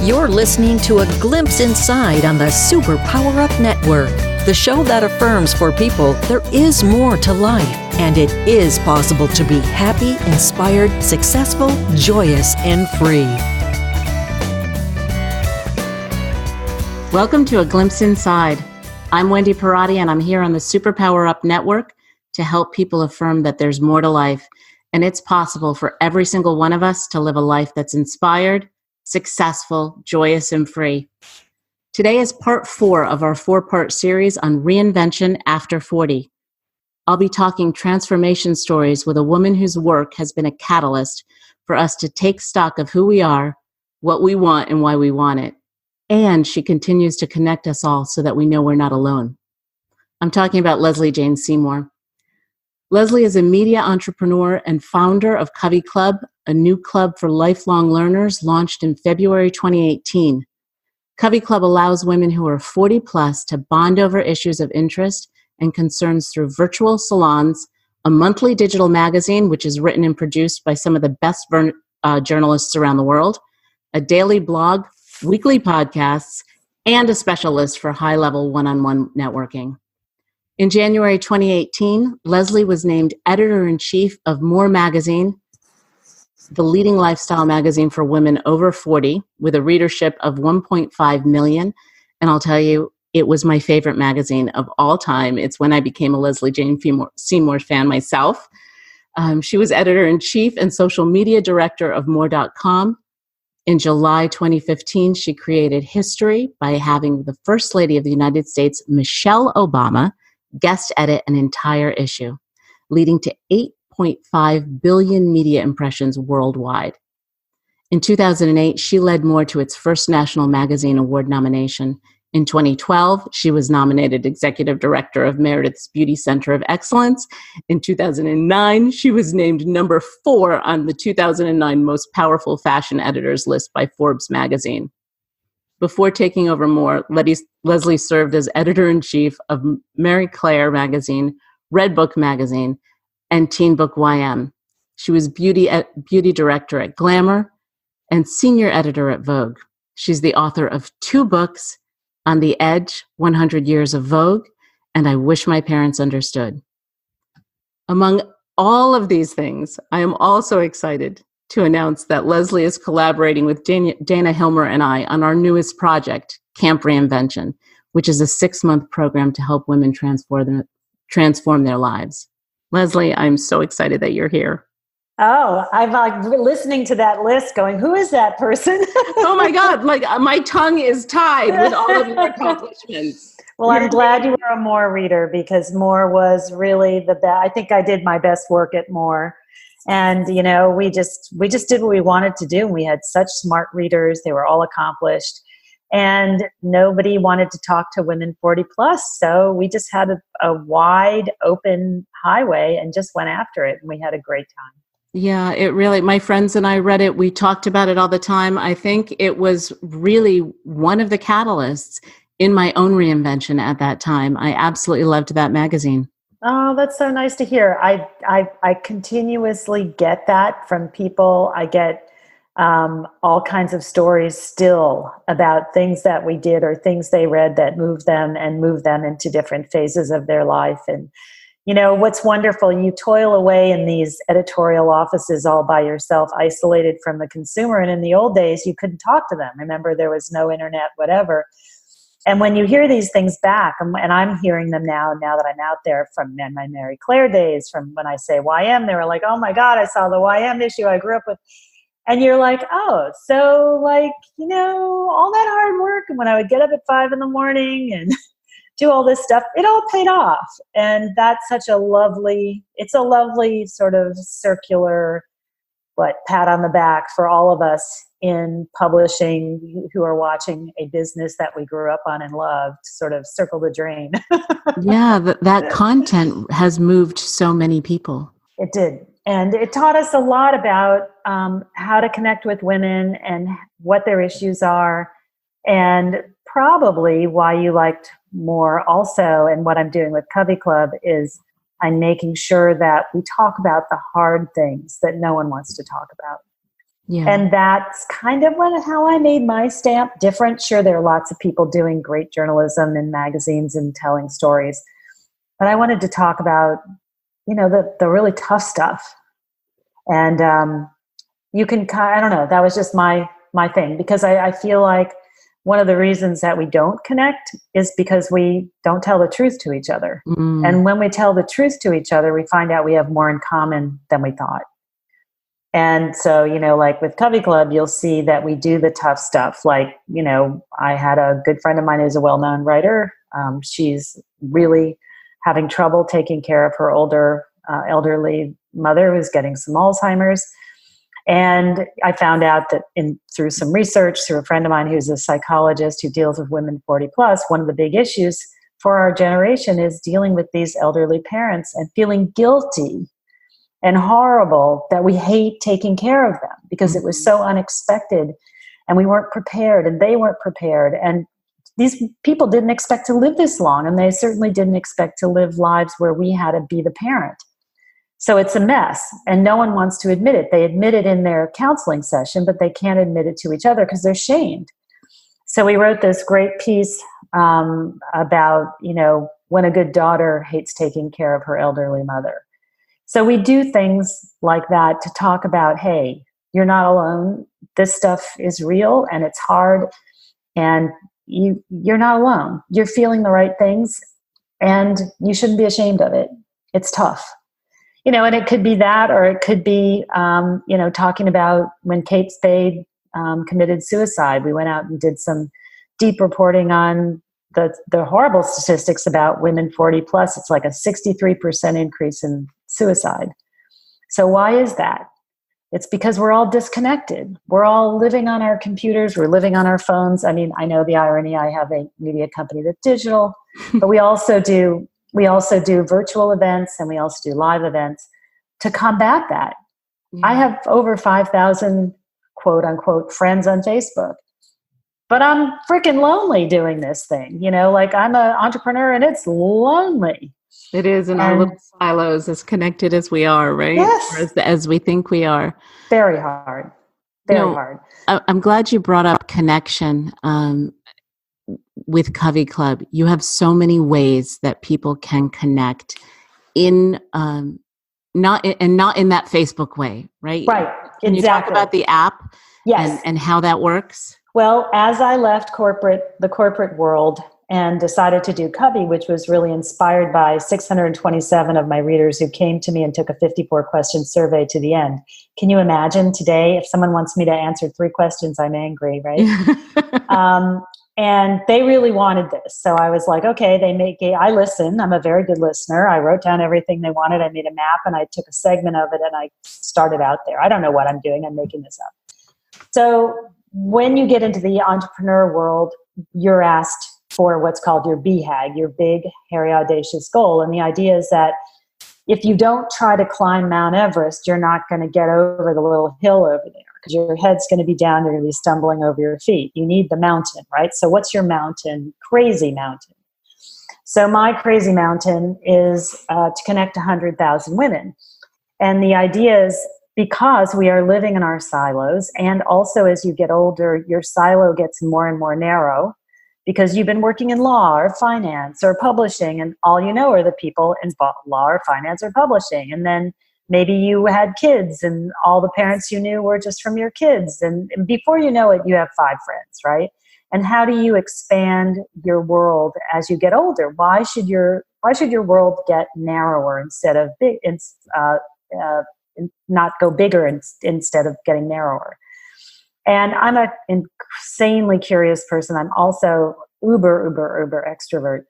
You're listening to A Glimpse Inside on the Super Power Up Network, the show that affirms for people there is more to life, and it is possible to be happy, inspired, successful, joyous, and free. Welcome to A Glimpse Inside. I'm Wendy Perrotti, and I'm here on the Super Power Up Network to help people affirm that there's more to life, and it's possible for every single one of us to live a life that's inspired, successful, joyous, and free. Today is part 4 of our 4-part series on Reinvention after 40. I'll be talking transformation stories with a woman whose work has been a catalyst for us to take stock of who we are, what we want, and why we want it. And she continues to connect us all so that we know we're not alone. I'm talking about Lesley Jane Seymour. Lesley is a media entrepreneur and founder of CoveyClub, a new club for lifelong learners launched in February 2018. CoveyClub allows women who are 40 plus to bond over issues of interest and concerns through virtual salons, a monthly digital magazine, which is written and produced by some of the best journalists around the world, a daily blog, weekly podcasts, and a special list for high-level one-on-one networking. In January 2018, Lesley was named editor-in-chief of More Magazine, the leading lifestyle magazine for women over 40, with a readership of 1.5 million. And I'll tell you, it was my favorite magazine of all time. It's when I became a Lesley Jane Seymour fan myself. She was editor-in-chief and social media director of More.com. In July 2015, she created history by having the First Lady of the United States, Michelle Obama, guest edit an entire issue, leading to 8.5 billion media impressions worldwide. In 2008, she led More to its first National Magazine Award nomination. In 2012, she was nominated Executive Director of Meredith's Beauty Center of Excellence. In 2009, she was named number 4 on the 2009 Most Powerful Fashion Editors list by Forbes magazine. Before taking over More, Lesley served as editor-in-chief of Marie Claire magazine, Red Book magazine, and Teen Book YM. She was beauty director at Glamour and senior editor at Vogue. She's the author of 2 books, On the Edge, 100 Years of Vogue, and I Wish My Parents Understood. Among all of these things, I am also excited to announce that Lesley is collaborating with Dana Hilmer and I on our newest project, Camp Reinvention, which is a 6-month program to help women transform their lives. Lesley, I'm so excited that you're here. Oh, I'm like listening to that list going, who is that person? Oh my God, like my tongue is tied with all of your accomplishments. Well, I'm glad you were a More reader because More was really the best. I think I did my best work at More. And, you know, we just did what we wanted to do. We had such smart readers. They were all accomplished. And nobody wanted to talk to women 40 plus. So we just had a wide open highway and just went after it. And we had a great time. Yeah, it really, my friends and I read it. We talked about it all the time. I think it was really one of the catalysts in my own reinvention at that time. I absolutely loved that magazine. Oh, that's so nice to hear. I continuously get that from people. I get all kinds of stories still about things that we did or things they read that moved them into different phases of their life. And, you know, what's wonderful, you toil away in these editorial offices all by yourself, isolated from the consumer. And in the old days, you couldn't talk to them. Remember, there was no internet, whatever. And when you hear these things back, and I'm hearing them now that I'm out there from my Marie Claire days, from when I say YM, they were like, oh my God, I saw the YM issue I grew up with. And you're like, oh, so like, you know, all that hard work. And when I would get up at 5 a.m. and do all this stuff, it all paid off. And that's it's a lovely sort of circular, pat on the back for all of us in publishing who are watching a business that we grew up on and loved sort of circle the drain. Yeah, that content has moved so many people. It did. And it taught us a lot about how to connect with women and what their issues are, and probably why you liked More also. And what I'm doing with CoveyClub is I'm making sure that we talk about the hard things that no one wants to talk about. Yeah. And that's kind of how I made my stamp different. Sure, there are lots of people doing great journalism in magazines and telling stories, but I wanted to talk about, the really tough stuff. And I don't know, that was just my thing, because I feel like one of the reasons that we don't connect is because we don't tell the truth to each other. And when we tell the truth to each other, we find out we have more in common than we thought. And so, like with CoveyClub, you'll see that we do the tough stuff. Like, I had a good friend of mine who's a well-known writer. She's really having trouble taking care of her elderly mother who's getting some Alzheimer's. And I found out that through some research, through a friend of mine who's a psychologist who deals with women 40 plus, one of the big issues for our generation is dealing with these elderly parents and feeling guilty and horrible that we hate taking care of them because it was so unexpected and we weren't prepared and they weren't prepared. And these people didn't expect to live this long, and they certainly didn't expect to live lives where we had to be the parent. So it's a mess, and no one wants to admit it. They admit it in their counseling session, but they can't admit it to each other because they're shamed. So we wrote this great piece about, when a good daughter hates taking care of her elderly mother. So we do things like that to talk about, hey, you're not alone. This stuff is real and it's hard, and you're not alone. You're feeling the right things and you shouldn't be ashamed of it. It's tough. And it could be that, or it could be, talking about when Kate Spade committed suicide. We went out and did some deep reporting on the horrible statistics about women 40 plus. It's like a 63% increase in suicide. So why is that? It's because we're all disconnected. We're all living on our computers. We're living on our phones. I mean, I know the irony. I have a media company that's digital, but we also do virtual events, and we also do live events to combat that. Yeah. I have over 5,000 quote unquote friends on Facebook, but I'm freaking lonely doing this thing. Like I'm an entrepreneur and it's lonely. It is in our little silos, as connected as we are, right? Yes. Or as we think we are. Very hard. Very hard. I'm glad you brought up connection. With CoveyClub, you have so many ways that people can connect in not in that Facebook way, right? Right. Can you talk about the app? Yes. And how that works? Well, as I left the corporate world and decided to do Covey, which was really inspired by 627 of my readers who came to me and took a 54-question survey to the end. Can you imagine today if someone wants me to answer 3 questions, I'm angry, right? And they really wanted this. So I was like, okay, I listen. I'm a very good listener. I wrote down everything they wanted. I made a map and I took a segment of it and I started out there. I don't know what I'm doing. I'm making this up. So when you get into the entrepreneur world, you're asked for what's called your BHAG, your big, hairy, audacious goal. And the idea is that if you don't try to climb Mount Everest, you're not going to get over the little hill over there because your head's going to be down. You're going to be stumbling over your feet. You need the mountain, right? So what's your mountain? Crazy mountain. So my crazy mountain is to connect 100,000 women. And the idea is because we are living in our silos, and also as you get older, your silo gets more and more narrow, because you've been working in law or finance or publishing, and all you know are the people in law or finance or publishing. And then maybe you had kids and all the parents you knew were just from your kids. And before you know it, you have 5 friends, right? And how do you expand your world as you get older? Why should your world get narrower instead of big, not go bigger instead of getting narrower? And I'm an insanely curious person. I'm also uber extrovert.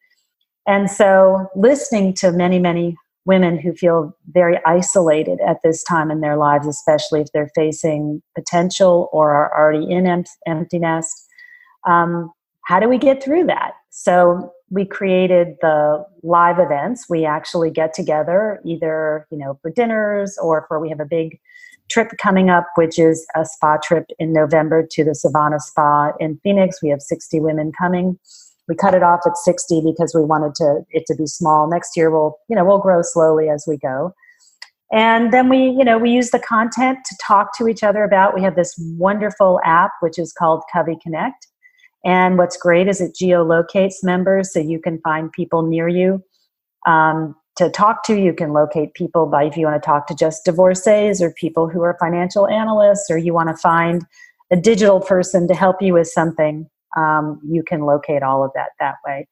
And so listening to many, many women who feel very isolated at this time in their lives, especially if they're facing potential or are already in empty nest, how do we get through that? So we created the live events. We actually get together either, for dinners or we have a big trip coming up, which is a spa trip in November to the Savannah Spa in Phoenix. We have 60 women coming. We cut it off at 60 because we wanted it to be small. Next year we'll grow slowly as we go. And then we use the content to talk to each other about. We have this wonderful app, which is called Covey Connect. And what's great is it geolocates members, so you can find people near you to talk to. You can locate people by, if you want to talk to just divorcees or people who are financial analysts, or you want to find a digital person to help you with something, you can locate all of that way.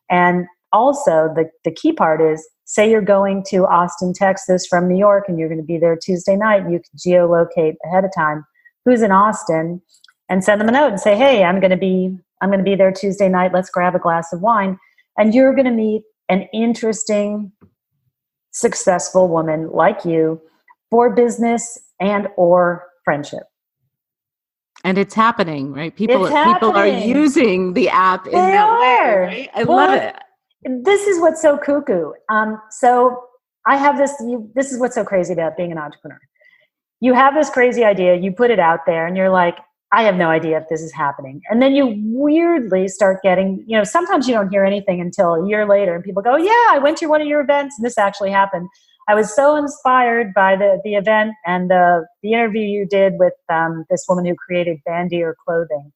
And also, the key part is, say you're going to Austin, Texas from New York, and you're going to be there Tuesday night, you can geolocate ahead of time who's in Austin and send them a note and say, hey, I'm going to be there Tuesday night. Let's grab a glass of wine. And you're going to meet an interesting, successful woman like you for business and or friendship. And it's happening, right? People are using the app in that way, right? I love it. This is what's so cuckoo. So I have this is what's so crazy about being an entrepreneur. You have this crazy idea, you put it out there, and you're like, I have no idea if this is happening. And then you weirdly start getting, sometimes you don't hear anything until a year later, and people go, yeah, I went to one of your events and this actually happened. I was so inspired by the event and the interview you did with this woman who created Bandier clothing,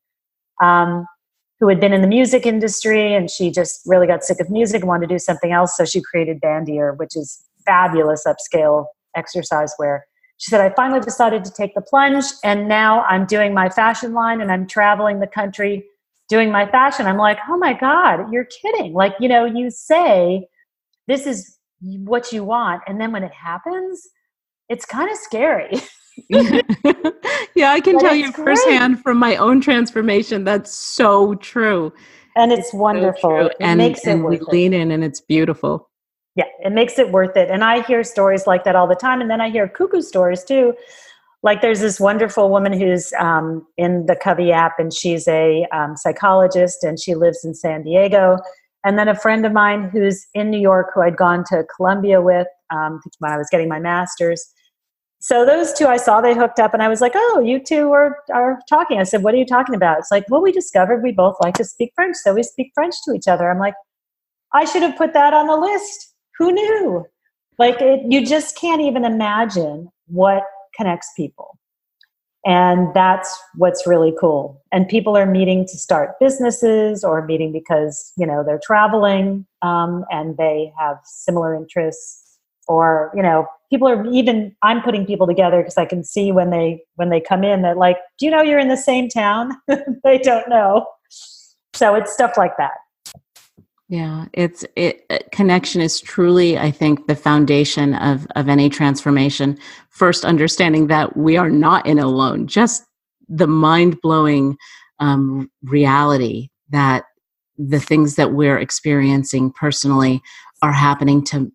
who had been in the music industry, and she just really got sick of music and wanted to do something else. So she created Bandier, which is fabulous upscale exercise wear. She said, I finally decided to take the plunge, and now I'm doing my fashion line and I'm traveling the country doing my fashion. I'm like, oh my God, you're kidding. Like, you say this is what you want, and then when it happens, it's kind of scary. Yeah, I can tell you firsthand from my own transformation. That's so true. And it's wonderful. So it makes it worth it. Lean in, and it's beautiful. Yeah, it makes it worth it. And I hear stories like that all the time. And then I hear cuckoo stories too. Like there's this wonderful woman who's in the Covey app, and she's a psychologist, and she lives in San Diego. And then a friend of mine who's in New York, who I'd gone to Columbia with when I was getting my master's. So those two I saw, they hooked up, and I was like, oh, you two are talking. I said, what are you talking about? It's like, well, we discovered we both like to speak French, so we speak French to each other. I'm like, I should have put that on the list. Who knew? Like, you just can't even imagine what connects people. And that's what's really cool. And people are meeting to start businesses, or meeting because, they're traveling and they have similar interests. Or, people are I'm putting people together because I can see when they come in that, like, do you know you're in the same town? They don't know. So it's stuff like that. Yeah, connection is truly, I think, the foundation of any transformation. First, understanding that we are not in it alone, just the mind-blowing reality that the things that we're experiencing personally are happening to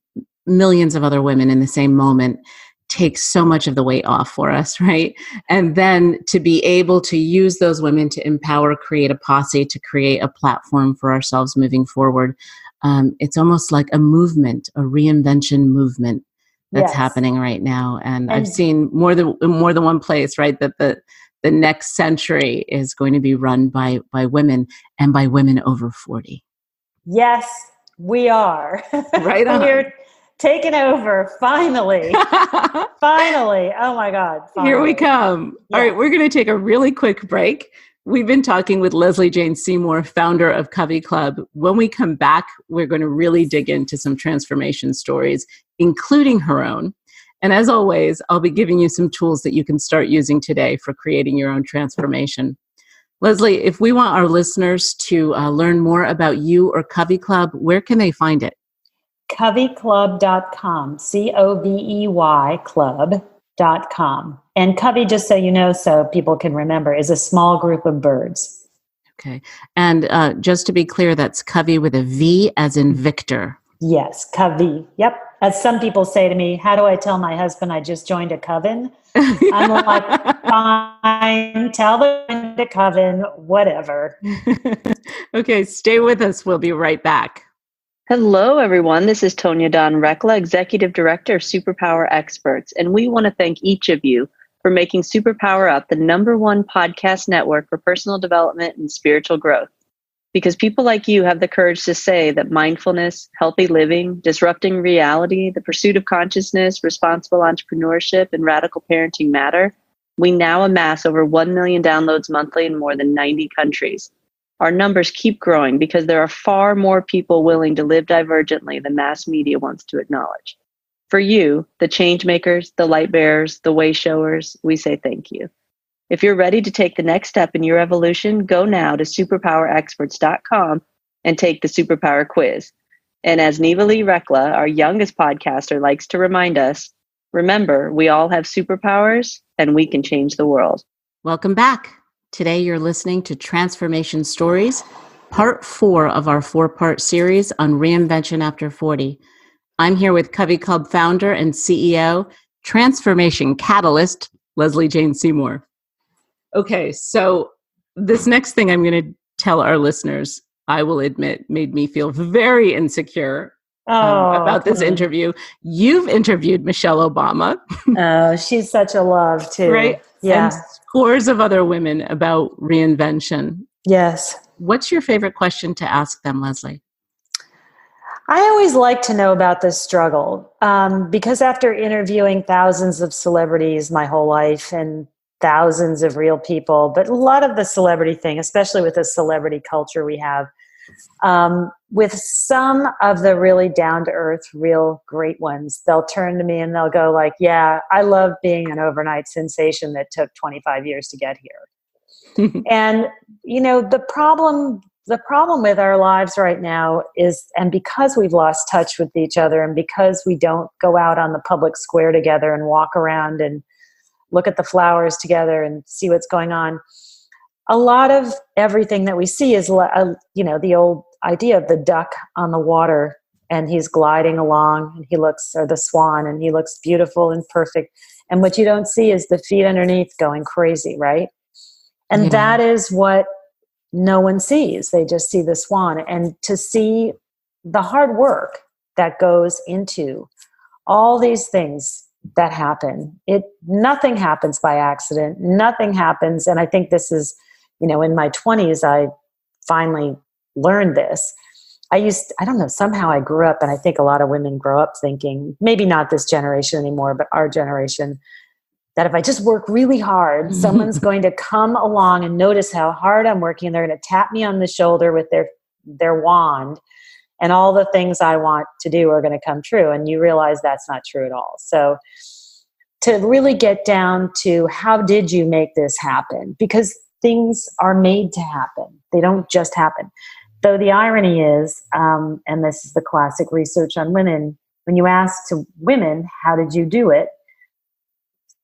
millions of other women in the same moment takes so much of the weight off for us, right? And then to be able to use those women to empower, create a posse, to create a platform for ourselves moving forward. It's almost like a movement, a reinvention movement that's happening right now. And I've seen more than one place, right? That the next century is going to be run by women, and by women over 40. Yes, we are. Right on. We're taken over, finally. Finally. Oh my God. Finally. Here we come. Yeah. All right, we're going to take a really quick break. We've been talking with Lesley Jane Seymour, founder of CoveyClub. When we come back, we're going to really dig into some transformation stories, including her own. And as always, I'll be giving you some tools that you can start using today for creating your own transformation. Lesley, if we want our listeners to learn more about you or CoveyClub, where can they find it? CoveyClub.com, COVEY club.com. And Covey, just so you know, so people can remember, is a small group of birds. Okay. And just to be clear, that's Covey with a V as in Victor. Yes, Covey. Yep. As some people say to me, how do I tell my husband I just joined a coven? I'm like, fine, tell them to coven, whatever. Okay, stay with us. We'll be right back. Hello, everyone. This is Tonya Don Rekla, Executive Director of Superpower Experts, and we want to thank each of you for making Superpower Up the #1 podcast network for personal development and spiritual growth. because people like you have the courage to say that mindfulness, healthy living, disrupting reality, the pursuit of consciousness, responsible entrepreneurship, and radical parenting matter. We now amass over 1 million downloads monthly in more than 90 countries. Our numbers keep growing because there are far more people willing to live divergently than mass media wants to acknowledge. For you, the change makers, the light bearers, the way showers, we say thank you. If you're ready to take the next step in your evolution, go now to superpowerexperts.com and take the Superpower Quiz. And as Neva Lee Rekla, our youngest podcaster, likes to remind us, remember, we all have superpowers and we can change the world. Welcome back. Today you're listening to Transformation Stories, part 4 of our 4-part series on Reinvention After 40. I'm here with CoveyClub founder and CEO, Transformation Catalyst, Lesley Jane Seymour. Okay, so this next thing I'm going to tell our listeners, I will admit, made me feel very insecure about this interview. You've interviewed Michelle Obama. Oh, she's such a love too. Right? Yeah. And scores of other women about reinvention. Yes. What's your favorite question to ask them, Lesley? I always like to know about this struggle because after interviewing thousands of celebrities my whole life and thousands of real people, but a lot of the celebrity thing, especially with the celebrity culture we have, with some of the really down-to-earth, real great ones, they'll turn to me and they'll go like, yeah, I love being an overnight sensation that took 25 years to get here. And, you know, the problem with our lives right now is, and because we've lost touch with each other and because we don't go out on the public square together and walk around and look at the flowers together and see what's going on, a lot of everything that we see is, you know, the old idea of the duck on the water and he's gliding along and he looks, or the swan, and he looks beautiful and perfect. And what you don't see is the feet underneath going crazy, right? And that is what no one sees. They just see the swan. And to see the hard work that goes into all these things that happen, nothing happens by accident. Nothing happens. And I think this is, you know, in my 20s, I finally learned this. I don't know, somehow I grew up, and I think a lot of women grow up thinking, maybe not this generation anymore, but our generation, that if I just work really hard, someone's going to come along and notice how hard I'm working, and they're going to tap me on the shoulder with their wand, and all the things I want to do are going to come true. And you realize that's not true at all. So to really get down to how did you make this happen? Because things are made to happen. They don't just happen. Though the irony is, and this is the classic research on women, when you ask to women, how did you do it?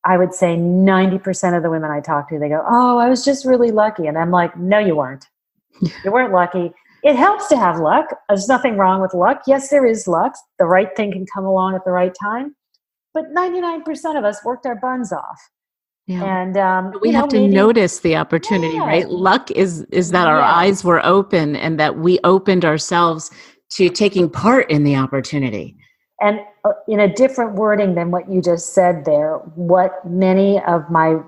I would say 90% of the women I talk to, they go, oh, I was just really lucky. And I'm like, no, you weren't. You weren't lucky. It helps to have luck. There's nothing wrong with luck. Yes, there is luck. The right thing can come along at the right time. But 99% of us worked our buns off. Yeah. And we have to notice the opportunity, right? Luck is that our eyes were open and that we opened ourselves to taking part in the opportunity. And in a different wording than what you just said there, what many of my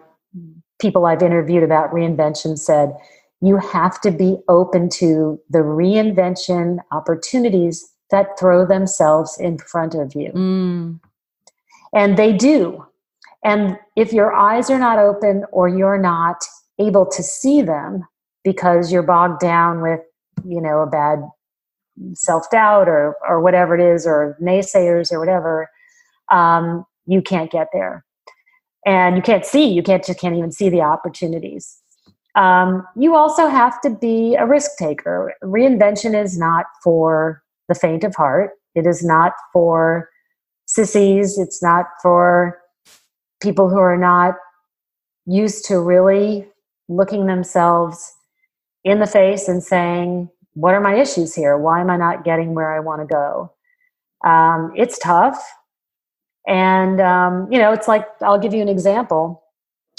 people I've interviewed about reinvention said, you have to be open to the reinvention opportunities that throw themselves in front of you. And they do. And if your eyes are not open or you're not able to see them because you're bogged down with, you know, a bad self-doubt or whatever it is, or naysayers or whatever, you can't get there. And you can't even see the opportunities. You also have to be a risk taker. Reinvention is not for the faint of heart. It is not for sissies. It's not for people who are not used to really looking themselves in the face and saying, what are my issues here? Why am I not getting where I want to go? It's tough. And, you know, it's like, I'll give you an example.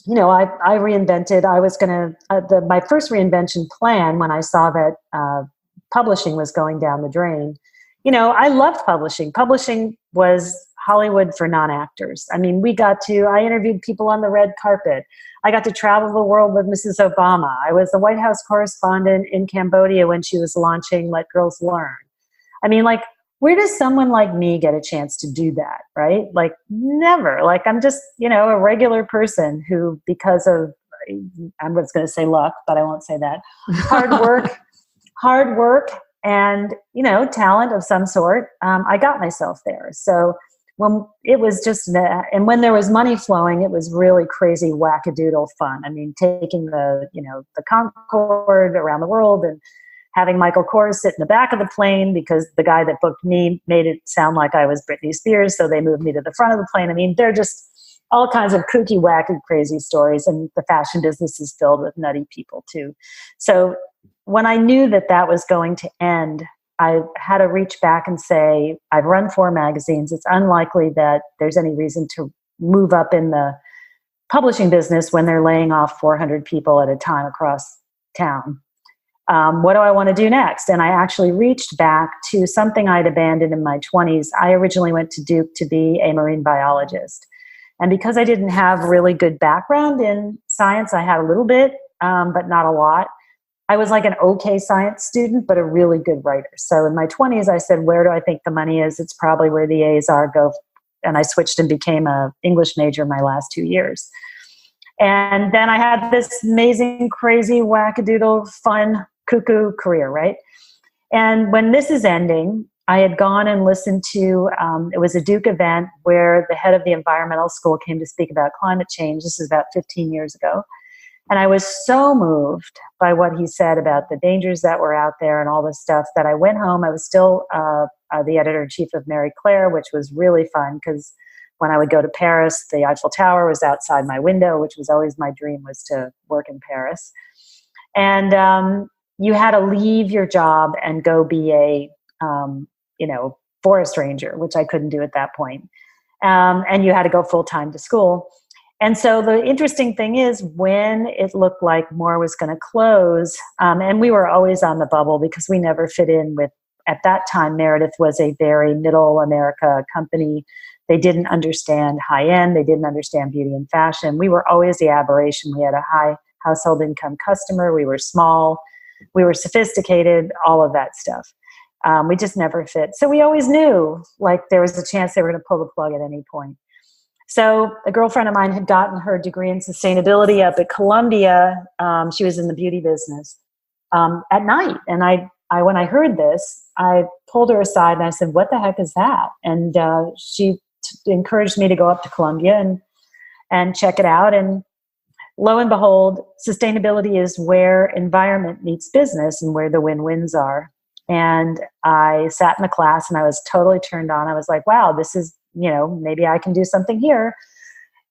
You know, I reinvented, I was going to, my first reinvention plan when I saw that publishing was going down the drain. You know, I loved publishing. Publishing was Hollywood for non-actors. I mean, I interviewed people on the red carpet. I got to travel the world with Mrs. Obama. I was the White House correspondent in Cambodia when she was launching Let Girls Learn. I mean, like, where does someone like me get a chance to do that, right? Like, never. Like, I'm just, a regular person who, because of, I was going to say luck, but I won't say that, hard work and, talent of some sort, I got myself there. So when it was just, and when there was money flowing, it was really crazy wackadoodle fun. I mean, taking the Concorde around the world and having Michael Kors sit in the back of the plane because the guy that booked me made it sound like I was Britney Spears. So they moved me to the front of the plane. I mean, they're just all kinds of kooky, wacky, crazy stories. And the fashion business is filled with nutty people too. So when I knew that was going to end, I had to reach back and say, I've run 4 magazines. It's unlikely that there's any reason to move up in the publishing business when they're laying off 400 people at a time across town. What do I want to do next? And I actually reached back to something I'd abandoned in my 20s. I originally went to Duke to be a marine biologist. And because I didn't have really good background in science, I had a little bit, but not a lot. I was like an okay science student, but a really good writer. So in my 20s, I said, where do I think the money is? It's probably where the A's are. Go. And I switched and became an English major my last 2 years. And then I had this amazing, crazy, wackadoodle, fun, cuckoo career, right? And when this is ending, I had gone and listened to, it was a Duke event where the head of the environmental school came to speak about climate change. This is about 15 years ago. And I was so moved by what he said about the dangers that were out there and all this stuff that I went home. I was still the editor-in-chief of Marie Claire, which was really fun because when I would go to Paris, the Eiffel Tower was outside my window, which was always my dream, was to work in Paris. And you had to leave your job and go be a, forest ranger, which I couldn't do at that point. And you had to go full-time to school. And so the interesting thing is when it looked like more was going to close, and we were always on the bubble because we never fit in with, at that time, Meredith was a very middle America company. They didn't understand high-end. They didn't understand beauty and fashion. We were always the aberration. We had a high household income customer. We were small. We were sophisticated, all of that stuff. We just never fit. So we always knew like there was a chance they were going to pull the plug at any point. So a girlfriend of mine had gotten her degree in sustainability up at Columbia. She was in the beauty business at night. And I when I heard this, I pulled her aside and I said, what the heck is that? And she encouraged me to go up to Columbia and check it out. And lo and behold, sustainability is where environment meets business and where the win-wins are. And I sat in the class and I was totally turned on. I was like, wow, this is, maybe I can do something here.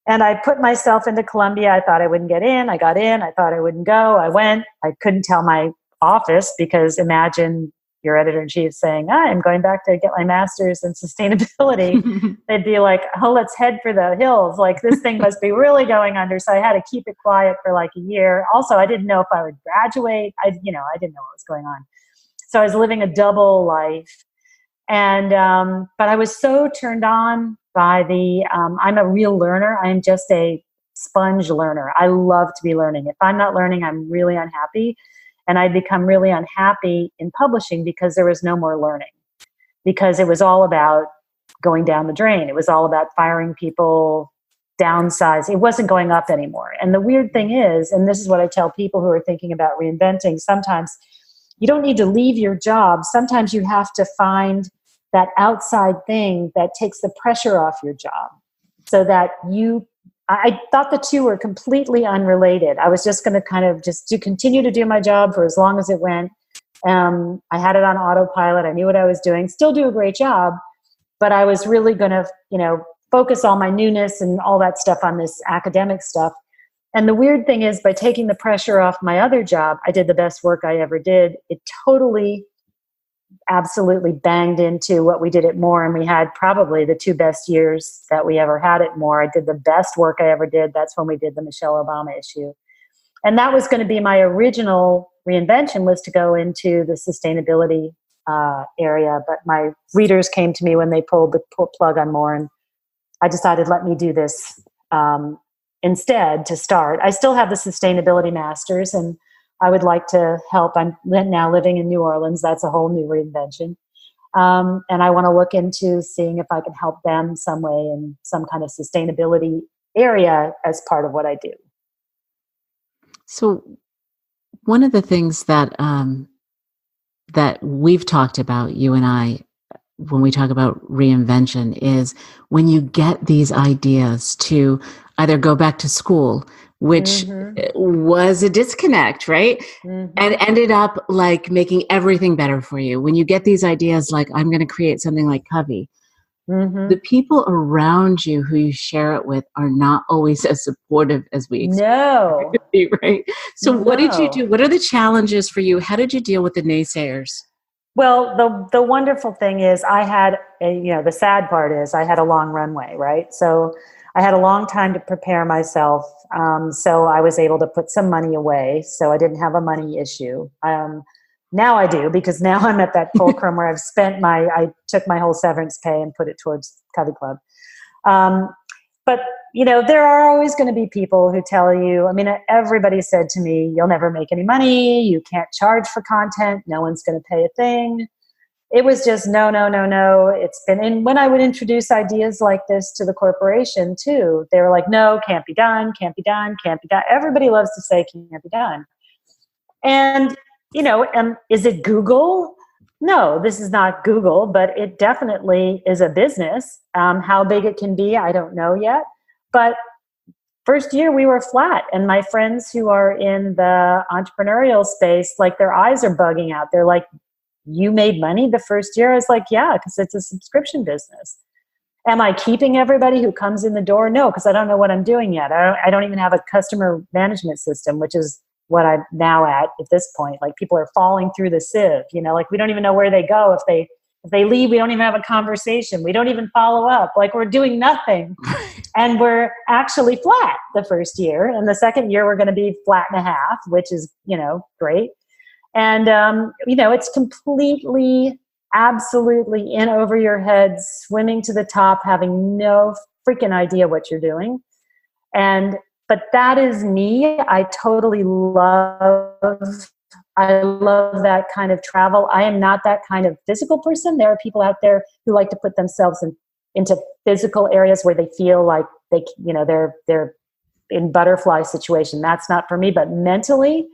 And I put myself into Columbia. I thought I wouldn't get in. I got in. I thought I wouldn't go. I went. I couldn't tell my office because imagine your editor-in-chief saying, I'm going back to get my master's in sustainability. They'd be like, oh, let's head for the hills. Like this thing must be really going under. So I had to keep it quiet for like a year. Also, I didn't know if I would graduate. I didn't know what was going on. So I was living a double life. And, but I was so turned on by I'm a real learner. I'm just a sponge learner. I love to be learning. If I'm not learning, I'm really unhappy. And I become really unhappy in publishing because there was no more learning, because it was all about going down the drain. It was all about firing people, downsize. It wasn't going up anymore. And the weird thing is, and this is what I tell people who are thinking about reinventing, sometimes you don't need to leave your job. Sometimes you have to find that outside thing that takes the pressure off your job so that I thought the two were completely unrelated. I was just going to kind of continue to do my job for as long as it went. I had it on autopilot. I knew what I was doing, still do a great job, but I was really going to, focus all my newness and all that stuff on this academic stuff. And the weird thing is, by taking the pressure off my other job, I did the best work I ever did. It totally, absolutely banged into what we did at More. And we had probably the 2 best years that we ever had at More. I did the best work I ever did. That's when we did the Michelle Obama issue. And that was going to be my original reinvention, was to go into the sustainability area. But my readers came to me when they pulled the plug on More and I decided, let me do this instead to start. I still have the sustainability masters, and I would like to help. I'm now living in New Orleans. That's a whole new reinvention. And I want to look into seeing if I can help them some way in some kind of sustainability area as part of what I do. So one of the things that that we've talked about, you and I, when we talk about reinvention, is when you get these ideas to either go back to school, which was a disconnect, right? And ended up like making everything better for you. When you get these ideas, like I'm going to create something like Covey, the people around you who you share it with are not always as supportive as we expect. No. Right? So what did you do? What are the challenges for you? How did you deal with the naysayers? Well, the wonderful thing is I had, the sad part is I had a long runway, right? So I had a long time to prepare myself. So I was able to put some money away. So I didn't have a money issue. Now I do, because now I'm at that fulcrum where I took my whole severance pay and put it towards CoveyClub. But, there are always going to be people who tell you, everybody said to me, you'll never make any money. You can't charge for content. No one's going to pay a thing. It was just no. And when I would introduce ideas like this to the corporation too, they were like, no, can't be done. Everybody loves to say can't be done. And, is it Google? No, this is not Google, but it definitely is a business. How big it can be, I don't know yet. But first year we were flat, and my friends who are in the entrepreneurial space, like their eyes are bugging out. They're like, you made money the first year? I was like, yeah, because it's a subscription business. Am I keeping everybody who comes in the door? No, because I don't know what I'm doing yet. I don't even have a customer management system, which is what I'm now at this point. Like, people are falling through the sieve, like we don't even know where they go. If they leave, we don't even have a conversation. We don't even follow up. Like, we're doing nothing. And we're actually flat the first year. And the second year, we're going to be flat and a half, which is, great. And, it's completely, absolutely in over your head, swimming to the top, having no freaking idea what you're doing. But that is me. I love that kind of travel. I am not that kind of physical person. There are people out there who like to put themselves into physical areas where they feel like they're in butterfly situation. That's not for me. But mentally,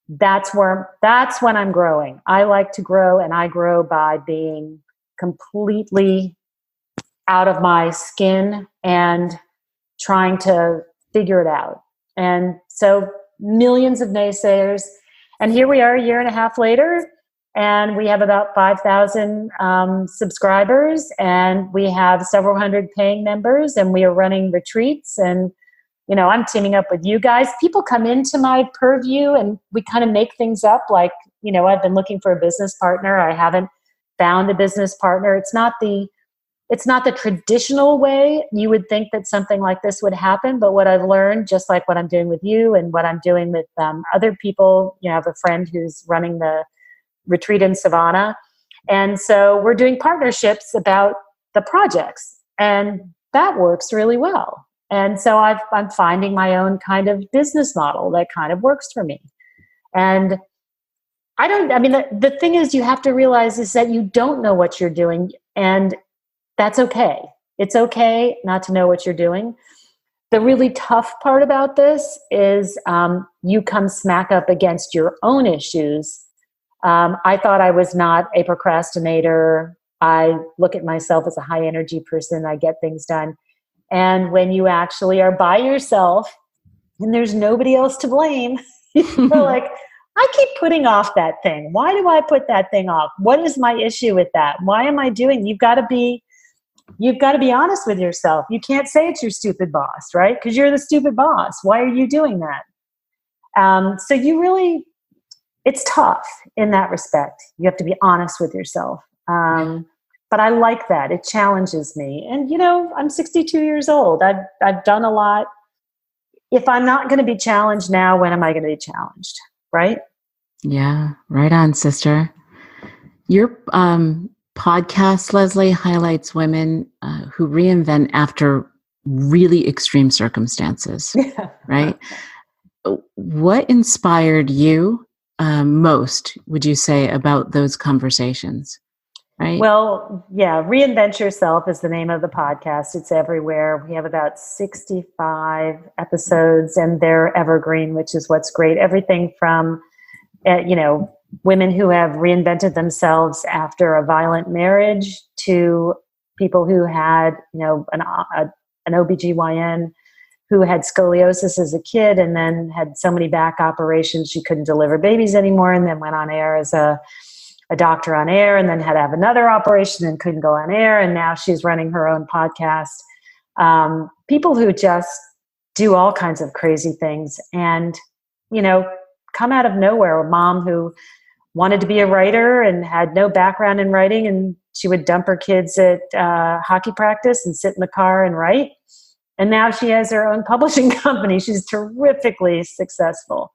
that's when I'm growing. I like to grow, and I grow by being completely out of my skin and trying to figure it out. And so millions of naysayers. And here we are a year and a half later, and we have about 5,000 subscribers, and we have several hundred paying members, and we are running retreats. And, I'm teaming up with you guys. People come into my purview, and we kind of make things up. Like, I've been looking for a business partner. I haven't found a business partner. It's not the traditional way you would think that something like this would happen. But what I've learned, just like what I'm doing with you and what I'm doing with other people, I have a friend who's running the retreat in Savannah. And so we're doing partnerships about the projects, and that works really well. And so I'm finding my own kind of business model that kind of works for me. And the thing is, you have to realize is that you don't know what you're doing, and that's okay. It's okay not to know what you're doing. The really tough part about this is you come smack up against your own issues. I thought I was not a procrastinator. I look at myself as a high energy person. I get things done. And when you actually are by yourself and there's nobody else to blame, you're like, I keep putting off that thing. Why do I put that thing off? What is my issue with that? Why am I doing? You've got to be honest with yourself. You can't say it's your stupid boss, right? Because you're the stupid boss. Why are you doing that? So it's tough in that respect. You have to be honest with yourself. But I like that. It challenges me. And, I'm 62 years old. I've done a lot. If I'm not going to be challenged now, when am I going to be challenged? Right? Yeah. Right on, sister. Your podcast, Lesley, highlights women who reinvent after really extreme circumstances, right? What inspired you most, would you say, about those conversations? Right? Well, yeah, Reinvent Yourself is the name of the podcast. It's everywhere. We have about 65 episodes, and they're evergreen, which is what's great. Everything from, women who have reinvented themselves after a violent marriage to people who had, an OBGYN who had scoliosis as a kid and then had so many back operations she couldn't deliver babies anymore, and then went on air as a doctor on air, and then had to have another operation and couldn't go on air, and now she's running her own podcast. People who just do all kinds of crazy things and, come out of nowhere. A mom who wanted to be a writer and had no background in writing, and she would dump her kids at hockey practice and sit in the car and write. And now she has her own publishing company. She's terrifically successful.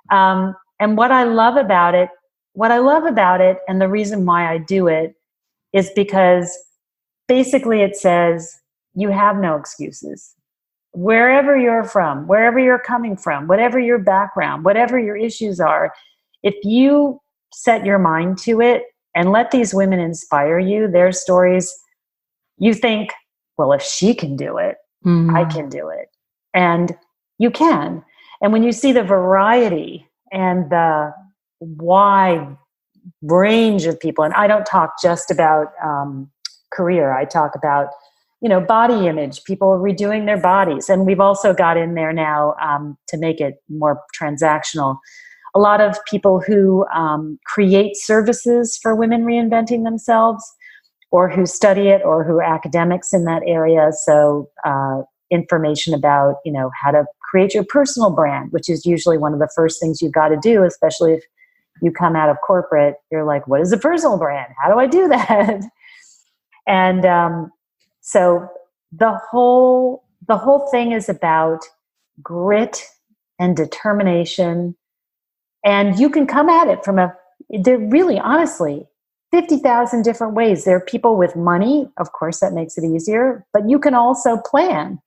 And what I love about it, and the reason why I do it, is because basically it says you have no excuses. Wherever you're from, wherever you're coming from, whatever your background, whatever your issues are, if you set your mind to it and let these women inspire you, their stories, you think, well, if she can do it, I can do it. And you can. And when you see the variety and the wide range of people, and I don't talk just about career, I talk about, body image, people redoing their bodies. And we've also got in there now to make it more transactional, a lot of people who create services for women reinventing themselves, or who study it, or who are academics in that area. So information about, how to create your personal brand, which is usually one of the first things you've got to do, especially if you come out of corporate. You're like, what is a personal brand? How do I do that? And so the whole thing is about grit and determination. And you can come at it they're really, honestly, 50,000 different ways. There are people with money. Of course, that makes it easier. But you can also plan.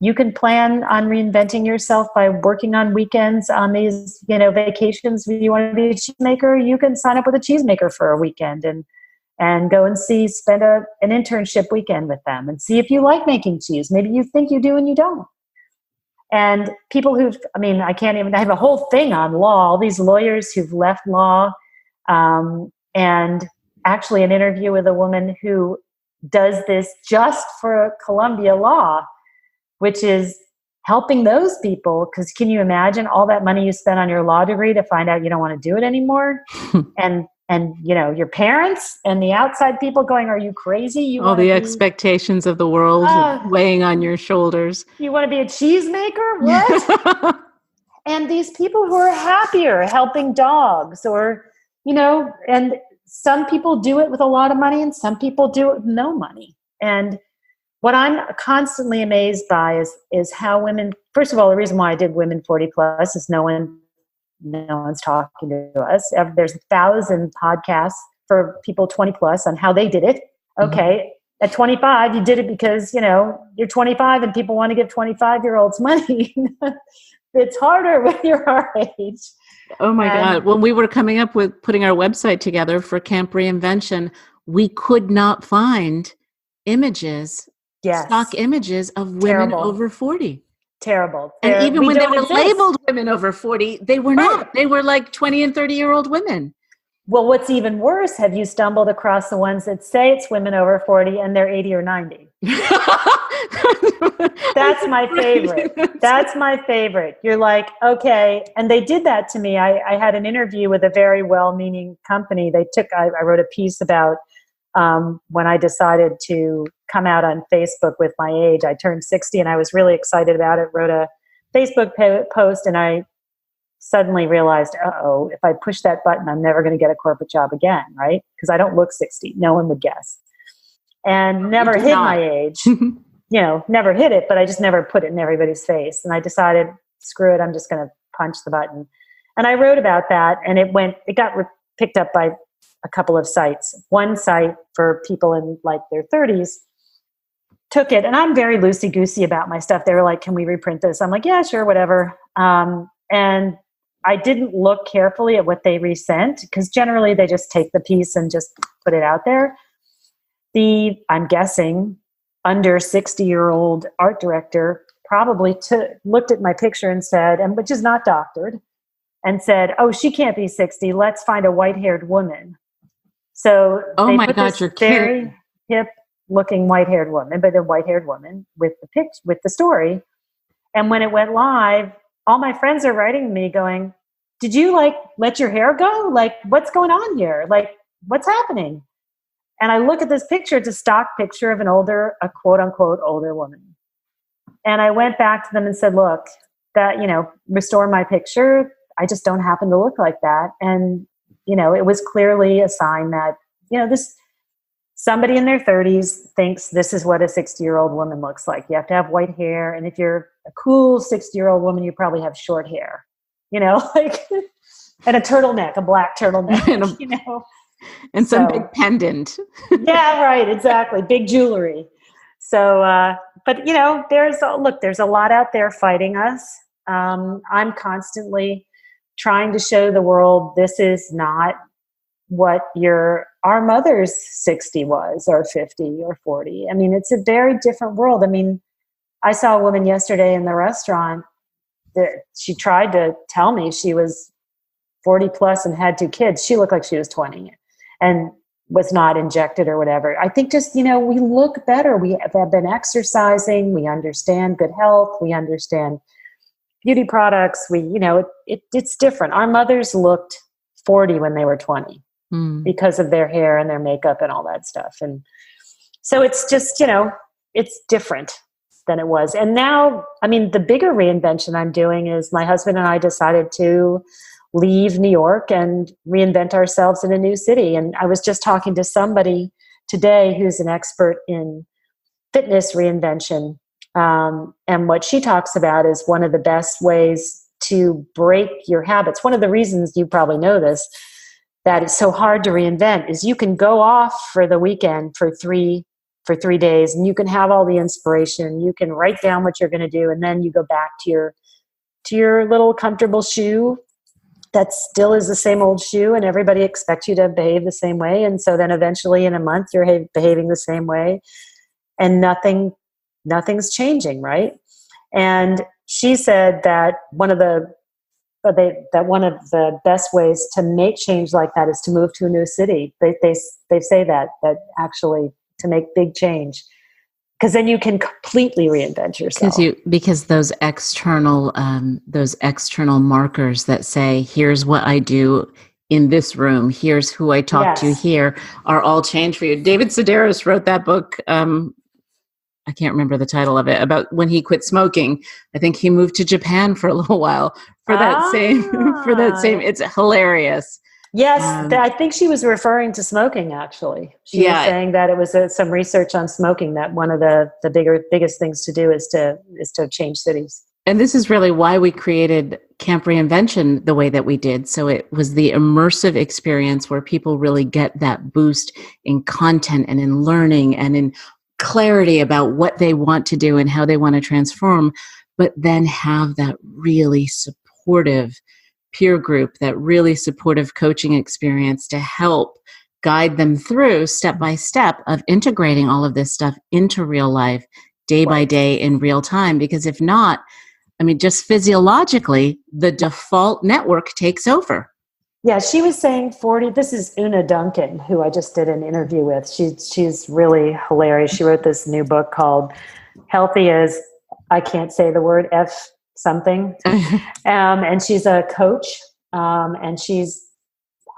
You can plan on reinventing yourself by working on weekends on these, vacations. If you want to be a cheesemaker, you can sign up with a cheesemaker for a weekend and go and spend an internship weekend with them and see if you like making cheese. Maybe you think you do and you don't. And people I have a whole thing on law, all these lawyers who've left law, and actually an interview with a woman who does this just for Columbia Law, which is helping those people. Because can you imagine all that money you spent on your law degree to find out you don't want to do it anymore? and your parents and the outside people going, are you crazy? All the expectations of the world weighing on your shoulders. You want to be a cheesemaker? What? And these people who are happier helping dogs, or, and some people do it with a lot of money and some people do it with no money. And what I'm constantly amazed by is how women, first of all, the reason why I did Women 40 Plus is no one's talking to us. There's 1,000 podcasts for people 20 plus on how they did it. Okay. At 25, you did it because, you're 25 and people want to give 25-year-olds money. It's harder when you're our age. Oh my God. When we were coming up with putting our website together for Camp Reinvention, we could not find images, stock images of women over 40. Terrible. And even when they were labeled women over 40, they were not. They were like 20 and 30-year-old women. Well, what's even worse, have you stumbled across the ones that say it's women over 40 and they're 80 or 90? That's my favorite. That's my favorite. You're like, okay. And they did that to me. I had an interview with a very well-meaning company. I wrote a piece about when I decided to come out on Facebook with my age. I turned 60 and I was really excited about it. Wrote a Facebook post, and I suddenly realized, if I push that button, I'm never going to get a corporate job again, right? Because I don't look 60. No one would guess. And never hid my age. Never hid it, but I just never put it in everybody's face. And I decided, screw it, I'm just going to punch the button. And I wrote about that, and it got picked up by a couple of sites. One site for people in like their 30s took it, and I'm very loosey-goosey about my stuff. They were like, can we reprint this? I'm like, yeah, sure, whatever. And I didn't look carefully at what they resent, because generally they just take the piece and just put it out there. I'm guessing, under 60-year-old art director probably looked at my picture and said, and which is not doctored, and said, oh, she can't be 60. Let's find a white-haired woman. So oh they my put God, this you're very kidding. hip-looking white-haired woman, but a white-haired woman with the story. And when it went live, all my friends are writing me going, did you like let your hair go? Like, what's going on here? Like, what's happening? And I look at this picture, it's a stock picture of a quote unquote older woman. And I went back to them and said, look, that, restore my picture. I just don't happen to look like that. And, it was clearly a sign that, somebody in their 30s thinks this is what a 60-year-old woman looks like. You have to have white hair. And if you're a cool 60-year-old woman, you probably have short hair, and a turtleneck, a black turtleneck, and some big pendant. Yeah, right. Exactly. Big jewelry. So, but there's a lot out there fighting us. I'm constantly trying to show the world this is not what our mother's 60 was, or 50 or 40. I mean, it's a very different world. I mean, I saw a woman yesterday in the restaurant that she tried to tell me she was 40 plus and had 2 kids. She looked like she was 20 and was not injected or whatever. I think just, we look better. We have been exercising. We understand good health. We understand beauty products. It's different. Our mothers looked 40 when they were 20 because of their hair and their makeup and all that stuff. And so it's just, it's different than it was. And now, I mean, the bigger reinvention I'm doing is my husband and I decided to leave New York and reinvent ourselves in a new city. And I was just talking to somebody today who's an expert in fitness reinvention. And what she talks about is one of the best ways to break your habits. One of the reasons, you probably know this, that it's so hard to reinvent is you can go off for the weekend for 3 days, and you can have all the inspiration. You can write down what you're going to do, and then you go back to your little comfortable shoe that still is the same old shoe, and everybody expects you to behave the same way. And so then eventually in a month you're behaving the same way, and nothing's changing, right? And she said that one of the best ways to make change like that is to move to a new city. They say that actually to make big change, because then you can completely reinvent yourself. Because those external markers that say, here's what I do in this room, here's who I talk to here, are all change for you. David Sedaris wrote that book. I can't remember the title of it, about when he quit smoking. I think he moved to Japan for a little while for that same, it's hilarious. Yes. I think she was referring to smoking, actually. She was saying that it was some research on smoking, that one of the biggest things to do is to change cities. And this is really why we created Camp Reinvention the way that we did. So it was the immersive experience where people really get that boost in content and in learning and in clarity about what they want to do and how they want to transform, but then have that really supportive peer group, that really supportive coaching experience to help guide them through step by step of integrating all of this stuff into real life, day by day in real time. Because if not, I mean, just physiologically, the default network takes over. Yeah, she was saying 40. This is Una Duncan, who I just did an interview with. She's really hilarious. She wrote this new book called Healthy as, I can't say the word, F something. And she's a coach, and she's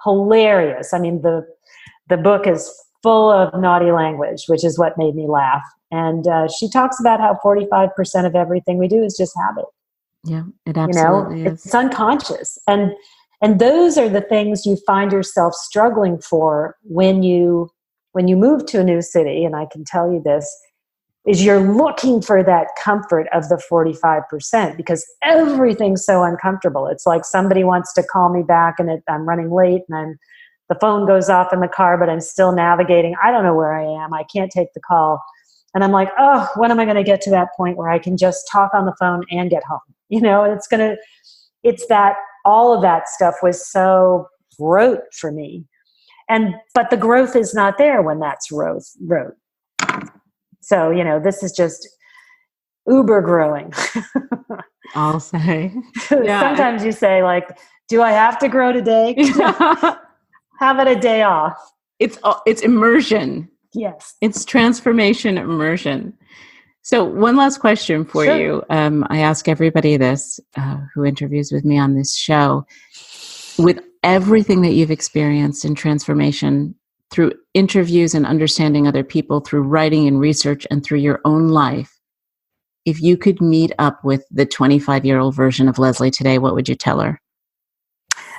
hilarious. I mean, the book is full of naughty language, which is what made me laugh. And she talks about how 45% of everything we do is just habit. Yeah, it absolutely is. It's unconscious. And those are the things you find yourself struggling for when you move to a new city. And I can tell you this, is you're looking for that comfort of the 45%, because everything's so uncomfortable. It's like somebody wants to call me back and I'm running late, and the phone goes off in the car, but I'm still navigating. I don't know where I am. I can't take the call. And I'm like, oh, when am I going to get to that point where I can just talk on the phone and get home? It's that all of that stuff was so rote for me. But the growth is not there when that's rote. So, this is just uber growing. I'll say. Yeah. Sometimes you say, like, do I have to grow today? How about a day off? It's immersion. Yes. It's transformation immersion. So one last question for you. I ask everybody this who interviews with me on this show. With everything that you've experienced in transformation through interviews and understanding other people, through writing and research, and through your own life, if you could meet up with the 25-year-old version of Lesley today, what would you tell her?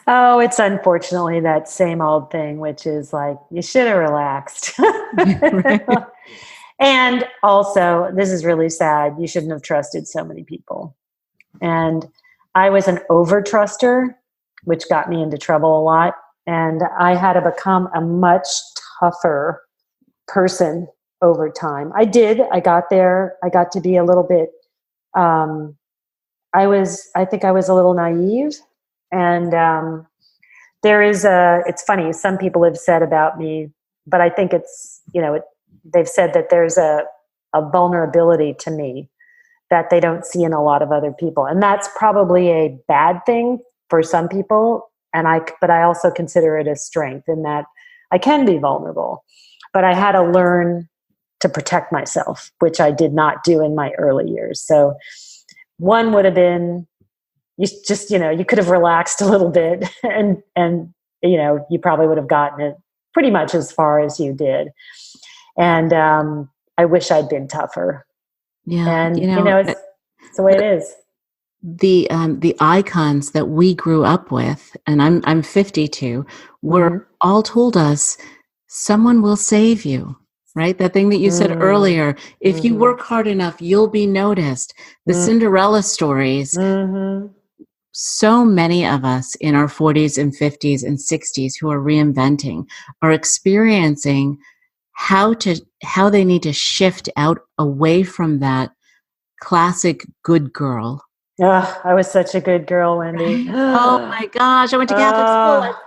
Oh, it's unfortunately that same old thing, which is like, you should have relaxed. Right. And also, this is really sad, you shouldn't have trusted so many people. And I was an over-truster, which got me into trouble a lot. And I had to become a much tougher person over time. I got there. I got to be a little bit, I think I was a little naive. And it's funny, some people have said about me, but I think it's, they've said that there's a vulnerability to me that they don't see in a lot of other people. And that's probably a bad thing for some people. But I also consider it a strength in that I can be vulnerable, but I had to learn to protect myself, which I did not do in my early years. So one would have been, you could have relaxed a little bit and you probably would have gotten it pretty much as far as you did. And I wish I'd been tougher. Yeah. And it's the way it is. The icons that we grew up with, and I'm 52, were all told us someone will save you. Right? That thing that you said earlier, if you work hard enough, you'll be noticed. The Cinderella stories. So many of us in our 40s and 50s and 60s who are reinventing are experiencing how they need to shift out away from that classic good girl. I was such a good girl, Wendy. Right? Oh my gosh, I went to Catholic school.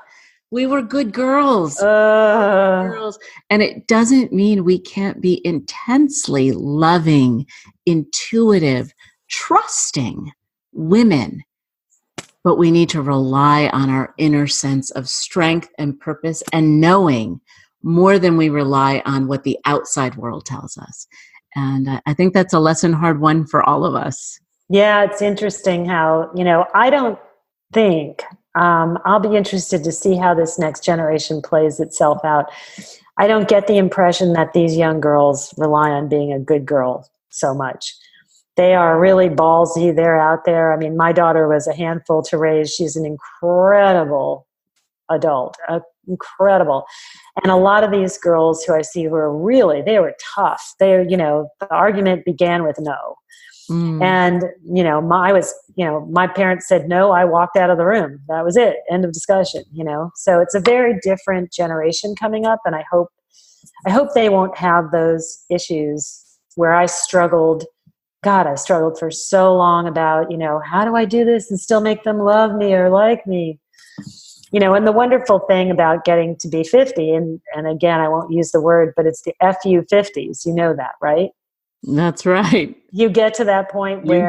We were good girls. And it doesn't mean we can't be intensely loving, intuitive, trusting women. But we need to rely on our inner sense of strength and purpose and knowing more than we rely on what the outside world tells us. And I think that's a lesson hard one for all of us. Yeah, it's interesting how, I don't think, I'll be interested to see how this next generation plays itself out. I don't get the impression that these young girls rely on being a good girl so much. They are really ballsy. They're out there. I mean, my daughter was a handful to raise. She's an incredible adult, incredible. And a lot of these girls who I see who are they were tough. The argument began with no. And, my parents said no, I walked out of the room. That was it. End of discussion, So it's a very different generation coming up. And I hope they won't have those issues where I struggled for so long about, how do I do this and still make them love me or like me? And the wonderful thing about getting to be 50, and again, I won't use the word, but it's the FU 50s. You know that, right? That's right. You get to that point where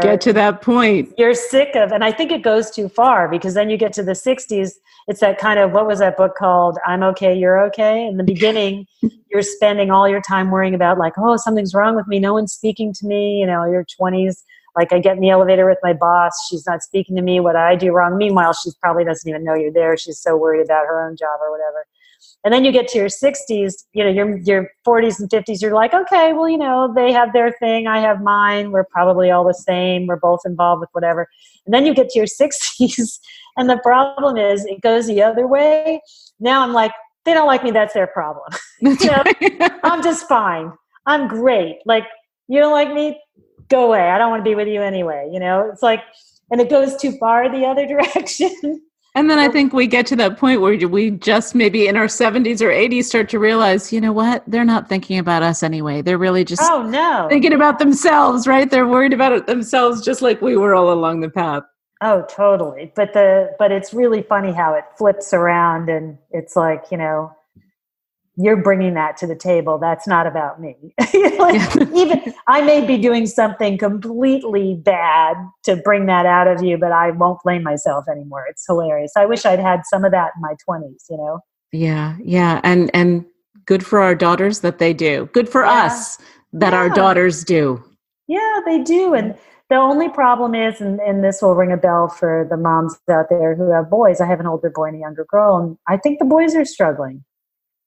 you're sick of, and I think it goes too far because then you get to the 60s. It's that kind of, what was that book called? I'm okay, you're okay. In the beginning, you're spending all your time worrying about like, oh, something's wrong with me. No one's speaking to me. Your 20s. Like I get in the elevator with my boss. She's not speaking to me. What I do wrong? Meanwhile, she probably doesn't even know you're there. She's so worried about her own job or whatever. And then you get to your 60s, your 40s and 50s, you're like, okay, well, they have their thing. I have mine. We're probably all the same. We're both involved with whatever. And then you get to your 60s. And the problem is it goes the other way. Now I'm like, they don't like me. That's their problem. I'm just fine. I'm great. Like, you don't like me? Go away. I don't want to be with you anyway. It's like, and it goes too far the other direction. And then I think we get to that point where we just maybe in our 70s or 80s start to realize, you know what? They're not thinking about us anyway. They're really just thinking about themselves, right? They're worried about it themselves, just like we were all along the path. Oh, totally. But it's really funny how it flips around, and it's like, you're bringing that to the table. That's not about me. Even I may be doing something completely bad to bring that out of you, but I won't blame myself anymore. It's hilarious. I wish I'd had some of that in my 20s, Yeah. Yeah. And good for our daughters that they do. Good for us that our daughters do. Yeah, they do. And the only problem is, and this will ring a bell for the moms out there who have boys. I have an older boy and a younger girl, and I think the boys are struggling.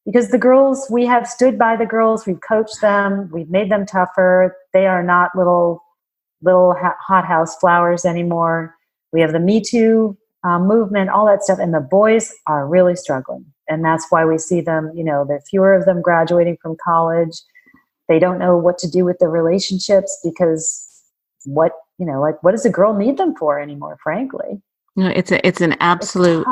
Because the girls, we have stood by the girls, we've coached them, we've made them tougher. They are not little hothouse flowers anymore. We have the Me Too movement, all that stuff, and the boys are really struggling. And that's why we see them, there are fewer of them graduating from college. They don't know what to do with their relationships because what does a girl need them for anymore, frankly? It's an absolute,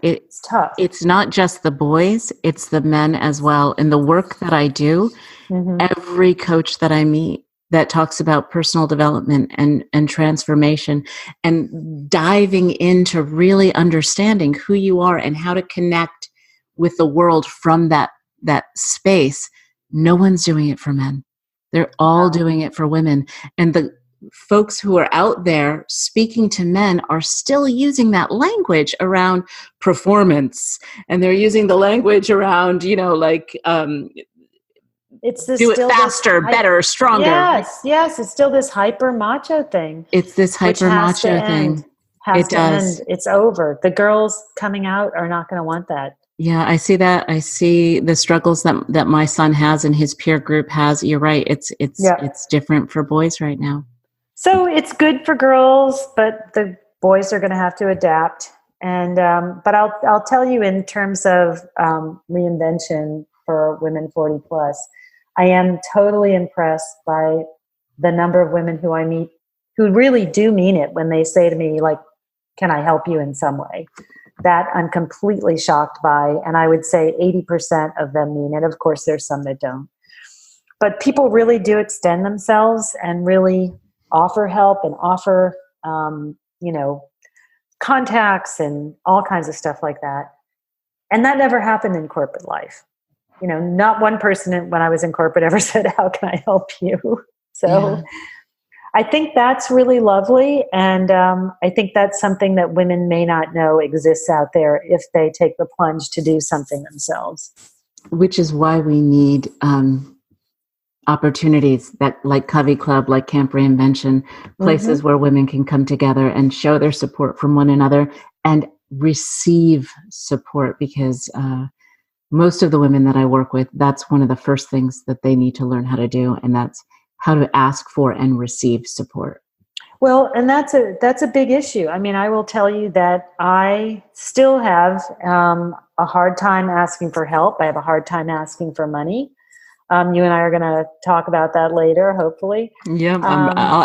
it's tough. It's not just the boys, it's the men as well. In the work that I do, every coach that I meet that talks about personal development and transformation and diving into really understanding who you are and how to connect with the world from that space, no one's doing it for men. They're all doing it for women. And the folks who are out there speaking to men are still using that language around performance, and they're using the language around, it's this do it faster, better, stronger. Yes. It's still this hyper macho thing. It's this hyper macho thing. It does. It's over. The girls coming out are not going to want that. Yeah, I see that. I see the struggles that my son has and his peer group has. You're right. It's different for boys right now. So it's good for girls, but the boys are going to have to adapt. And but I'll tell you, in terms of reinvention for women 40 plus, I am totally impressed by the number of women who I meet who really do mean it when they say to me, like, "Can I help you in some way?" That I'm completely shocked by, and I would say 80% of them mean it. Of course, there's some that don't, but people really do extend themselves and really offer help and offer, contacts and all kinds of stuff like that. And that never happened in corporate life. Not one person when I was in corporate ever said, "How can I help you?" So I think that's really lovely. And I think that's something that women may not know exists out there if they take the plunge to do something themselves. Which is why we need opportunities that, like CoveyClub, like Camp Reinvention, places where women can come together and show their support from one another and receive support, because most of the women that I work with, that's one of the first things that they need to learn how to do, and that's how to ask for and receive support. Well, and that's a big issue. I mean, I will tell you that I still have a hard time asking for help. I have a hard time asking for money. You and I are going to talk about that later, hopefully. Yeah,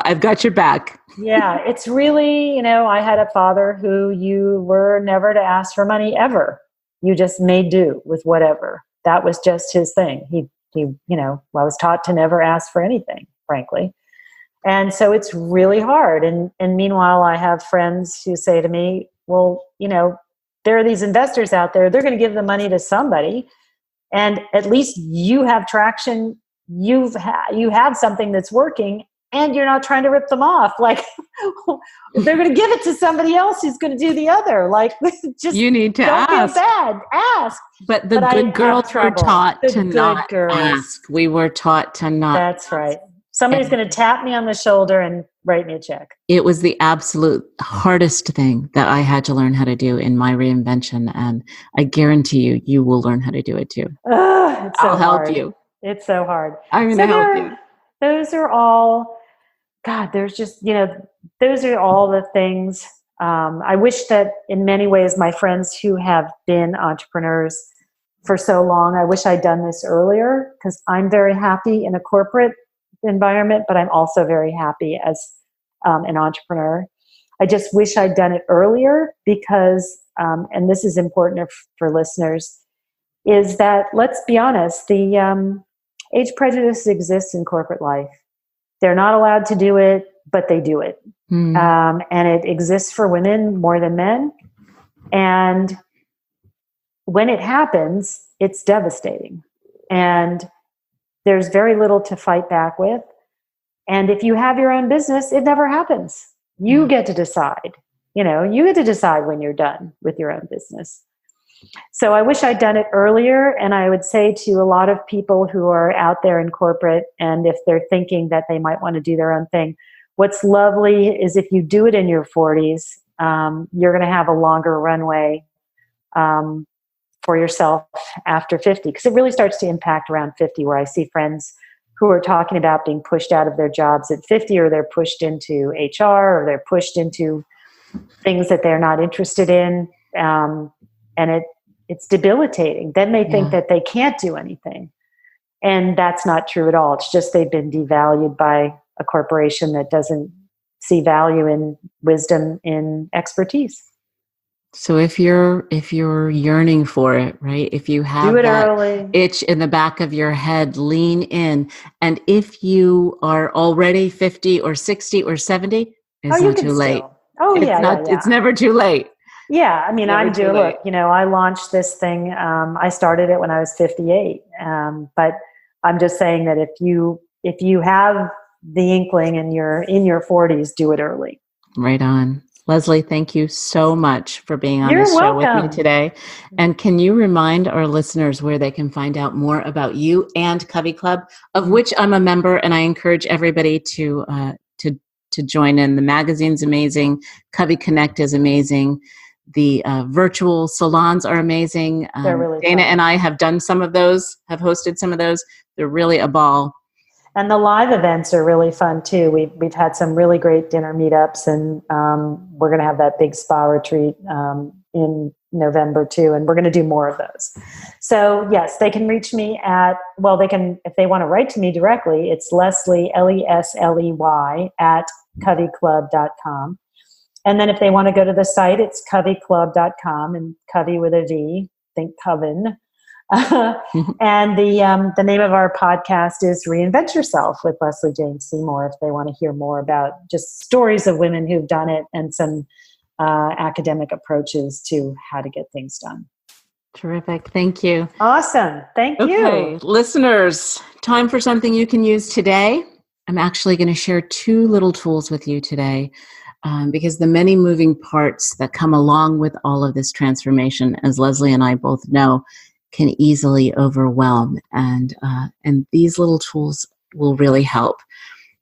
I've got your back. Yeah, it's really, I had a father who you were never to ask for money ever. You just made do with whatever. That was just his thing. He I was taught to never ask for anything, frankly. And so it's really hard. And meanwhile, I have friends who say to me, well, there are these investors out there, they're going to give the money to somebody. And at least you have traction. You have something that's working, and you're not trying to rip them off. Like, they're going to give it to somebody else who's going to do the other. Like, just you need to don't ask. feel bad. Ask. But the good girls were taught to not ask. We were taught to not. That's right. Somebody's going to tap me on the shoulder and write me a check. It was the absolute hardest thing that I had to learn how to do in my reinvention. And I guarantee you will learn how to do it too. I'll help you. It's so hard. I'm going to help you. Those are all, God, there's just, those are all the things. I wish that in many ways, my friends who have been entrepreneurs for so long, I wish I'd done this earlier, because I'm very happy in a corporate environment, but I'm also very happy as an entrepreneur. I just wish I'd done it earlier, because and this is important for listeners, is that, let's be honest, the age prejudice exists in corporate life. They're not allowed to do it, but they do it. And it exists for women more than men. And when it happens, it's devastating. And there's very little to fight back with. And if you have your own business, it never happens. You get to decide. You get to decide when you're done with your own business. So I wish I'd done it earlier. And I would say to a lot of people who are out there in corporate, and if they're thinking that they might want to do their own thing, what's lovely is if you do it in your 40s, you're going to have a longer runway for yourself after 50, because it really starts to impact around 50, where I see friends who are talking about being pushed out of their jobs at 50, or they're pushed into HR, or they're pushed into things that they're not interested in. And it's debilitating. Then they think that they can't do anything. And that's not true at all. It's just they've been devalued by a corporation that doesn't see value in wisdom, in expertise. So if you're yearning for it, right? If you have that early. Itch in the back of your head, lean in. And if you are already 50 or 60 or 70, it's not too late. It's never too late. Yeah, I mean, I launched this thing. I started it when I was 58. But I'm just saying that if you have the inkling and you're in your 40s, do it early. Right on. Lesley, thank you so much for being on this show with me today. And can you remind our listeners where they can find out more about you and CoveyClub, of which I'm a member, and I encourage everybody to join in. The magazine's amazing. Covey Connect is amazing. The virtual salons are amazing. They're really Dana fun. and I have done some of those, have hosted some of those. They're really a ball. And the live events are really fun too. We've had some really great dinner meetups, and we're going to have that big spa retreat in November too, and we're going to do more of those. So yes, they can reach me if they want to write to me directly, it's Lesley, Lesley at CoveyClub.com. And then if they want to go to the site, it's CoveyClub.com, and Covey with a V, think Coven. And the name of our podcast is Reinvent Yourself with Lesley Jane Seymour, if they want to hear more about just stories of women who've done it and some academic approaches to how to get things done. Terrific. Thank you. Awesome. Thank you. Okay, listeners, time for something you can use today. I'm actually going to share 2 little tools with you today. Because the many moving parts that come along with all of this transformation, as Lesley and I both know, can easily overwhelm. And these little tools will really help.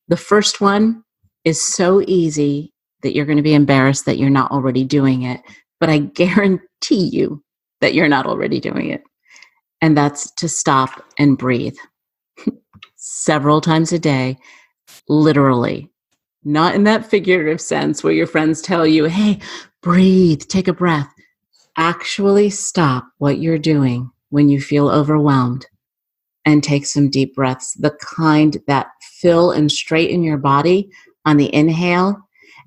The first one is so easy that you're going to be embarrassed that you're not already doing it. But I guarantee you that you're not already doing it. And that's to stop and breathe. Several times a day, literally. Not in that figurative sense where your friends tell you, hey, breathe, take a breath. Actually stop what you're doing when you feel overwhelmed and take some deep breaths, the kind that fill and straighten your body on the inhale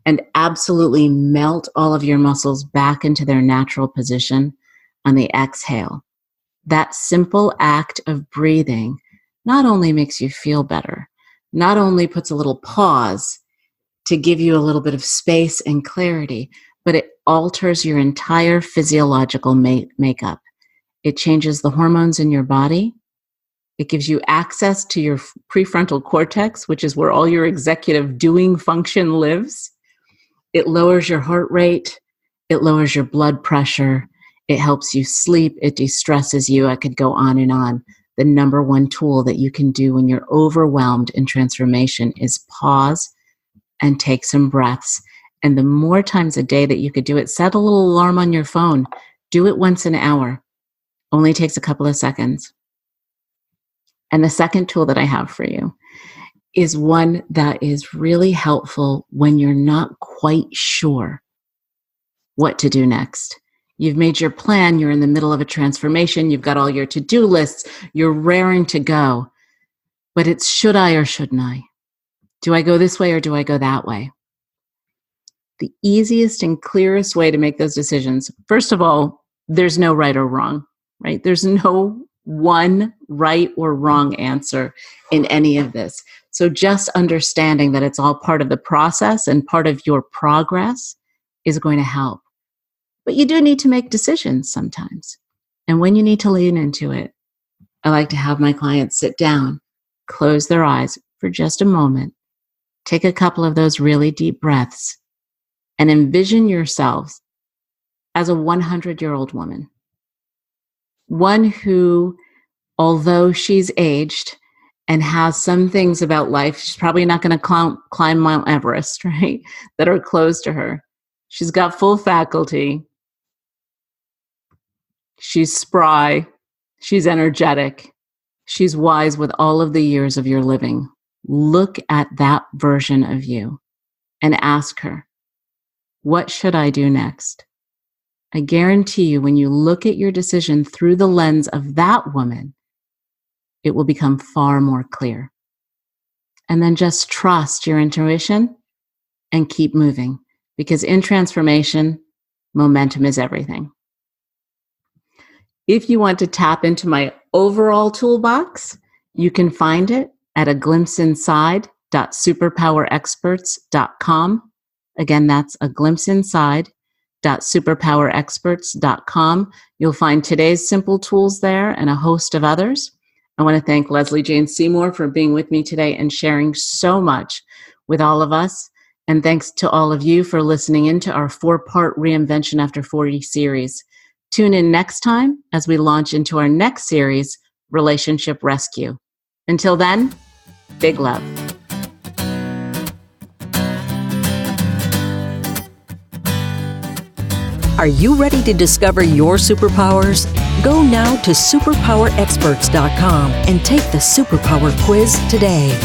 and absolutely melt all of your muscles back into their natural position on the exhale. That simple act of breathing not only makes you feel better, not only puts a little pause to give you a little bit of space and clarity, but it alters your entire physiological makeup. It changes the hormones in your body. It gives you access to your prefrontal cortex, which is where all your executive doing function lives. It lowers your heart rate. It lowers your blood pressure. It helps you sleep. It de-stresses you. I could go on and on. The number one tool that you can do when you're overwhelmed in transformation is pause and take some breaths. And the more times a day that you could do it, set a little alarm on your phone. Do it once an hour. Only takes a couple of seconds. And the second tool that I have for you is one that is really helpful when you're not quite sure what to do next. You've made your plan. You're in the middle of a transformation. You've got all your to-do lists. You're raring to go. But it's should I or shouldn't I? Do I go this way or do I go that way? The easiest and clearest way to make those decisions, first of all, there's no right or wrong, right? There's no one right or wrong answer in any of this. So just understanding that it's all part of the process and part of your progress is going to help. But you do need to make decisions sometimes. And when you need to lean into it, I like to have my clients sit down, close their eyes for just a moment, take a couple of those really deep breaths, and envision yourselves as a 100-year-old woman. One who, although she's aged and has some things about life, she's probably not going to climb Mount Everest, right? That are close to her. She's got full faculty. She's spry. She's energetic. She's wise with all of the years of your living. Look at that version of you and ask her, what should I do next? I guarantee you, when you look at your decision through the lens of that woman, it will become far more clear. And then just trust your intuition and keep moving, because in transformation, momentum is everything. If you want to tap into my overall toolbox, you can find it at aglimpseinside.superpowerexperts.com. Again, that's aglimpseinside.superpowerexperts.com. You'll find today's simple tools there and a host of others. I want to thank Lesley Jane Seymour for being with me today and sharing so much with all of us. And thanks to all of you for listening in to our 4-part Reinvention After 40 series. Tune in next time as we launch into our next series, Relationship Rescue. Until then, big love. Are you ready to discover your superpowers? Go now to superpowerexperts.com and take the superpower quiz today.